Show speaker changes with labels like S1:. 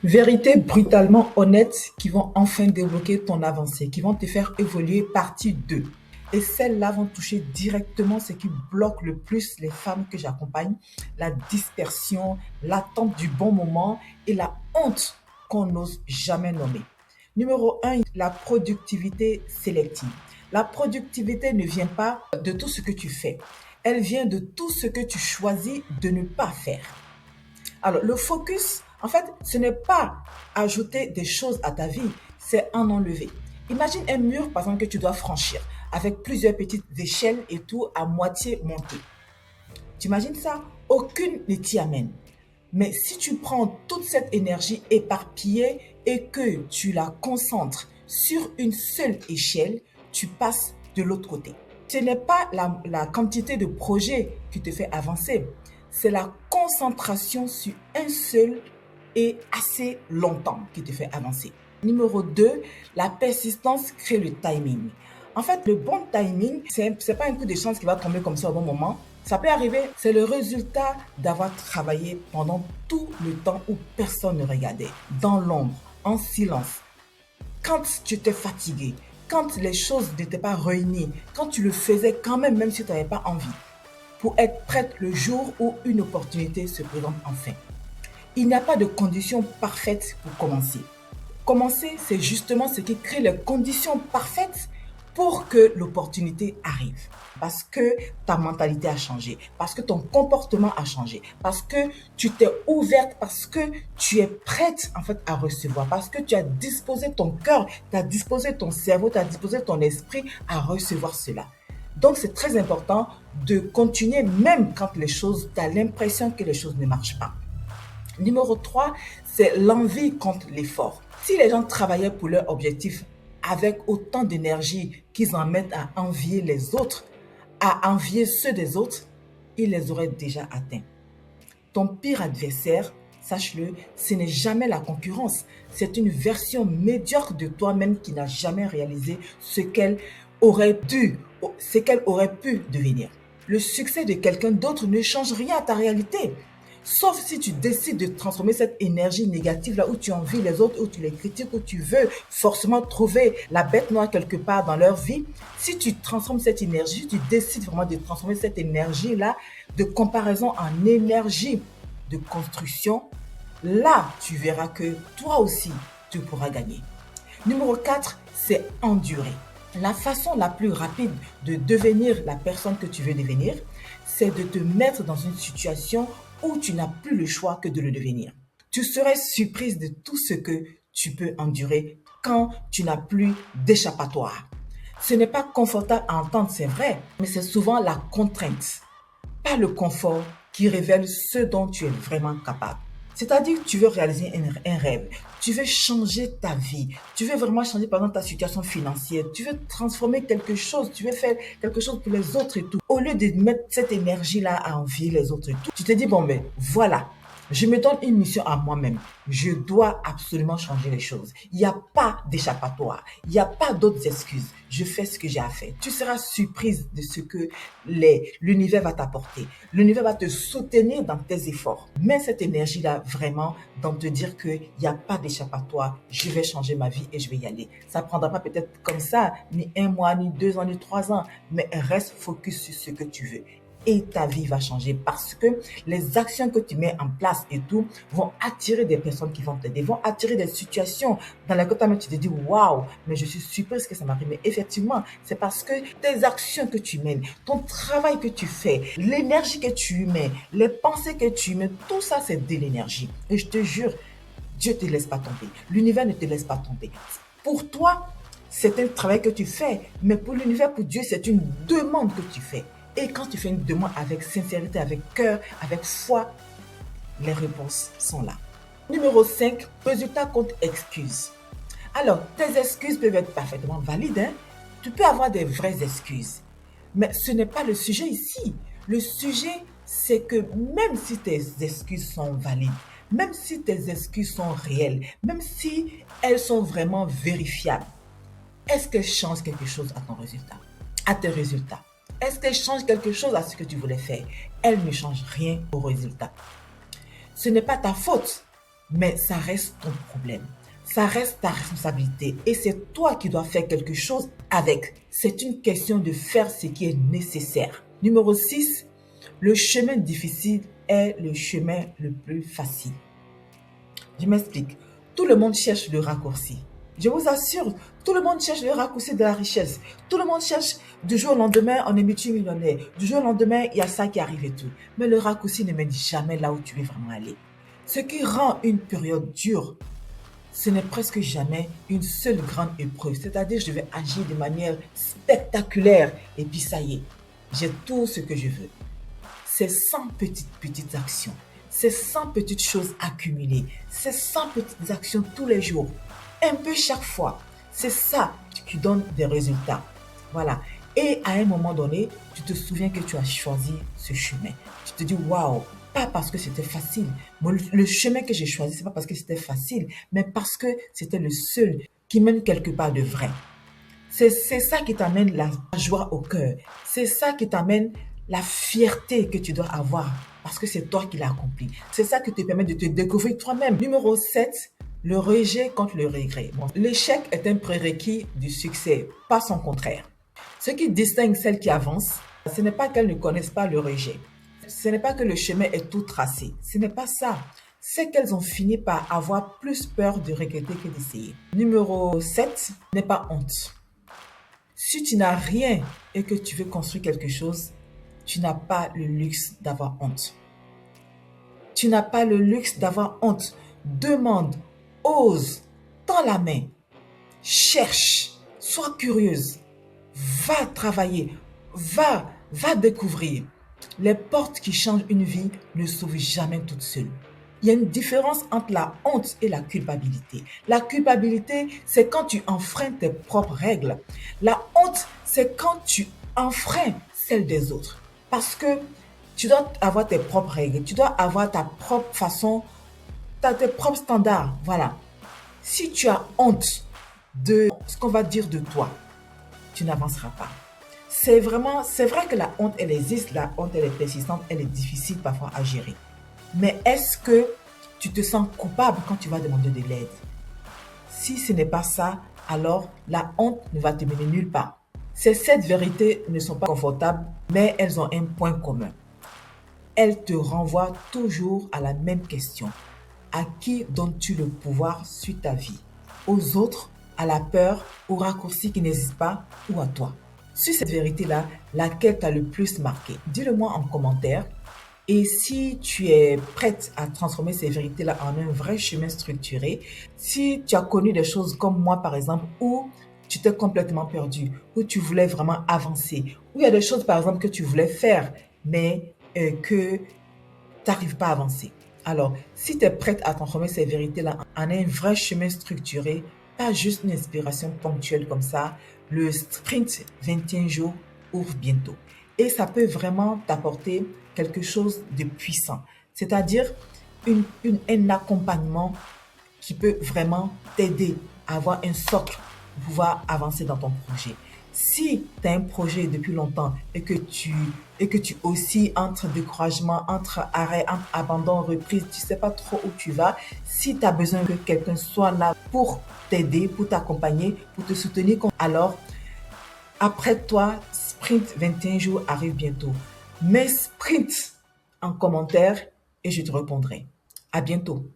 S1: Vérités brutalement honnêtes qui vont enfin débloquer ton avancée, qui vont te faire évoluer partie 2. Et celles-là vont toucher directement ce qui bloque le plus les femmes que j'accompagne, la dispersion, l'attente du bon moment et la honte qu'on n'ose jamais nommer. Numéro 1, la productivité sélective. La productivité ne vient pas de tout ce que tu fais. Elle vient de tout ce que tu choisis de ne pas faire. Alors, le focus, en fait, ce n'est pas ajouter des choses à ta vie, c'est en enlever. Imagine un mur, par exemple, que tu dois franchir avec plusieurs petites échelles et tout à moitié monté. Tu imagines ça? Aucune ne t'y amène. Mais si tu prends toute cette énergie éparpillée et que tu la concentres sur une seule échelle, tu passes de l'autre côté. Ce n'est pas la quantité de projets qui te fait avancer, c'est la concentration sur un seul et assez longtemps qui te fait avancer. Numéro 2, la persistance crée le timing. En fait, le bon timing, c'est pas un coup de chance qui va tomber comme ça au bon moment. Ça peut arriver, c'est le résultat d'avoir travaillé pendant tout le temps où personne ne regardait, dans l'ombre, en silence. Quand tu étais fatigué, quand les choses n'étaient pas réunies, quand tu le faisais quand même, même si tu n'avais pas envie, pour être prête le jour où une opportunité se présente enfin. Il n'y a pas de conditions parfaites pour commencer. Commencer, c'est justement ce qui crée les conditions parfaites pour que l'opportunité arrive. Parce que ta mentalité a changé, parce que ton comportement a changé, parce que tu t'es ouverte, parce que tu es prête en fait à recevoir, parce que tu as disposé ton cœur, tu as disposé ton cerveau, tu as disposé ton esprit à recevoir cela. Donc c'est très important de continuer même quand tu as l'impression que les choses ne marchent pas. Numéro 3, c'est l'envie contre l'effort. Si les gens travaillaient pour leur objectif avec autant d'énergie qu'ils en mettent à envier les autres, à envier ceux des autres, ils les auraient déjà atteints. Ton pire adversaire, sache-le, ce n'est jamais la concurrence. C'est une version médiocre de toi-même qui n'a jamais réalisé ce qu'elle aurait pu devenir. Le succès de quelqu'un d'autre ne change rien à ta réalité. Sauf si tu décides de transformer cette énergie négative là où tu envies les autres, où tu les critiques, où tu veux forcément trouver la bête noire quelque part dans leur vie. Si tu transformes cette énergie, si tu décides vraiment de transformer cette énergie là de comparaison en énergie de construction, là tu verras que toi aussi tu pourras gagner. Numéro 4, c'est endurer. La façon la plus rapide de devenir la personne que tu veux devenir, c'est de te mettre dans une situation où tu n'as plus le choix que de le devenir. Tu serais surprise de tout ce que tu peux endurer quand tu n'as plus d'échappatoire. Ce n'est pas confortable à entendre, c'est vrai, mais c'est souvent la contrainte, pas le confort qui révèle ce dont tu es vraiment capable. C'est-à-dire que tu veux réaliser un rêve, tu veux changer ta vie, tu veux vraiment changer par exemple ta situation financière, tu veux transformer quelque chose, tu veux faire quelque chose pour les autres et tout. Au lieu de mettre cette énergie-là à envier les autres et tout, tu te dis, bon ben voilà, je me donne une mission à moi-même. Je dois absolument changer les choses. Il n'y a pas d'échappatoire. Il n'y a pas d'autres excuses. Je fais ce que j'ai à faire. Tu seras surprise de ce que l'univers va t'apporter. L'univers va te soutenir dans tes efforts. Mets cette énergie-là vraiment dans te dire qu'il n'y a pas d'échappatoire. Je vais changer ma vie et je vais y aller. Ça ne prendra pas peut-être comme ça, ni 1 mois, ni 2 ans, ni 3 ans. Mais reste focus sur ce que tu veux. Et ta vie va changer parce que les actions que tu mets en place et tout vont attirer des personnes qui vont t'aider, vont attirer des situations dans lesquelles tu te dis waouh, mais je suis surprise que ça m'arrive. Mais effectivement, c'est parce que tes actions que tu mènes, ton travail que tu fais, l'énergie que tu mets, les pensées que tu mets, tout ça c'est de l'énergie. Et je te jure, Dieu ne te laisse pas tomber. L'univers ne te laisse pas tomber. Pour toi, c'est un travail que tu fais, mais pour l'univers, pour Dieu, c'est une demande que tu fais. Et quand tu fais une demande avec sincérité, avec cœur, avec foi, les réponses sont là. Numéro 5, résultat contre excuse. Alors, tes excuses peuvent être parfaitement valides. Hein? Tu peux avoir des vraies excuses. Mais ce n'est pas le sujet ici. Le sujet, c'est que même si tes excuses sont valides, même si tes excuses sont réelles, même si elles sont vraiment vérifiables, est-ce qu'elles changent quelque chose à ton résultat, à tes résultats? Est-ce qu'elle change quelque chose à ce que tu voulais faire? Elle ne change rien au résultat. Ce n'est pas ta faute, mais ça reste ton problème. Ça reste ta responsabilité et c'est toi qui dois faire quelque chose avec. C'est une question de faire ce qui est nécessaire. Numéro 6, le chemin difficile est le chemin le plus facile. Je m'explique. Tout le monde cherche le raccourci. Je vous assure, tout le monde cherche le raccourci de la richesse. Tout le monde cherche du jour au lendemain, on est multimillionnaire. Du jour au lendemain, il y a ça qui arrive et tout. Mais le raccourci ne mène jamais là où tu veux vraiment aller. Ce qui rend une période dure, ce n'est presque jamais une seule grande épreuve. C'est-à-dire, je vais agir de manière spectaculaire et puis ça y est, j'ai tout ce que je veux. C'est 100 petites actions. C'est 100 petites choses accumulées. C'est 100 petites actions tous les jours. Un peu chaque fois. C'est ça qui donne des résultats. Voilà. Et à un moment donné, tu te souviens que tu as choisi ce chemin. Tu te dis, waouh, pas parce que c'était facile. Le chemin que j'ai choisi, c'est pas parce que c'était facile, mais parce que c'était le seul qui mène quelque part de vrai. C'est ça qui t'amène la joie au cœur. C'est ça qui t'amène la fierté que tu dois avoir parce que c'est toi qui l'as accompli. C'est ça qui te permet de te découvrir toi-même. Numéro 7, le rejet contre le regret. Bon, l'échec est un prérequis du succès, pas son contraire. Ce qui distingue celles qui avancent, ce n'est pas qu'elles ne connaissent pas le rejet. Ce n'est pas que le chemin est tout tracé. Ce n'est pas ça. C'est qu'elles ont fini par avoir plus peur de regretter que d'essayer. Numéro 7, n'aie pas honte. Si tu n'as rien et que tu veux construire quelque chose, tu n'as pas le luxe d'avoir honte. Tu n'as pas le luxe d'avoir honte. Demande, ose, tends la main, cherche, sois curieuse, va travailler, va découvrir. Les portes qui changent une vie ne s'ouvrent jamais toutes seules. Il y a une différence entre la honte et la culpabilité. La culpabilité, c'est quand tu enfreins tes propres règles. La honte, c'est quand tu enfreins celles des autres. Parce que tu dois avoir tes propres règles, tu dois avoir ta propre façon, tes propres standards. Voilà. Si tu as honte de ce qu'on va dire de toi, tu n'avanceras pas. C'est vrai que la honte, elle existe, la honte, elle est persistante, elle est difficile parfois à gérer. Mais est-ce que tu te sens coupable quand tu vas demander de l'aide? Si ce n'est pas ça, alors la honte ne va te mener nulle part. Ces 7 vérités ne sont pas confortables, mais elles ont un point commun. Elles te renvoient toujours à la même question. À qui donnes-tu le pouvoir sur ta vie? Aux autres, à la peur, aux raccourcis qui n'existent pas ou à toi? Sur cette vérité-là, laquelle t'a le plus marqué? Dis-le-moi en commentaire. Et si tu es prête à transformer ces vérités-là en un vrai chemin structuré, si tu as connu des choses comme moi par exemple, où tu t'es complètement perdu, où tu voulais vraiment avancer, où il y a des choses par exemple que tu voulais faire, mais que tu n'arrives pas à avancer. Alors, si tu es prête à transformer ces vérités-là en un vrai chemin structuré, pas juste une inspiration ponctuelle comme ça, le sprint 21 jours ouvre bientôt. Et ça peut vraiment t'apporter quelque chose de puissant, c'est-à-dire un accompagnement qui peut vraiment t'aider à avoir un socle pour pouvoir avancer dans ton projet. Si tu as un projet depuis longtemps et que tu oscilles entre découragement, entre arrêt, entre abandon, reprise, tu ne sais pas trop où tu vas, si tu as besoin que quelqu'un soit là pour t'aider, pour t'accompagner, pour te soutenir, alors après toi, Sprint 21 jours arrive bientôt. Mets Sprint en commentaire et je te répondrai. À bientôt.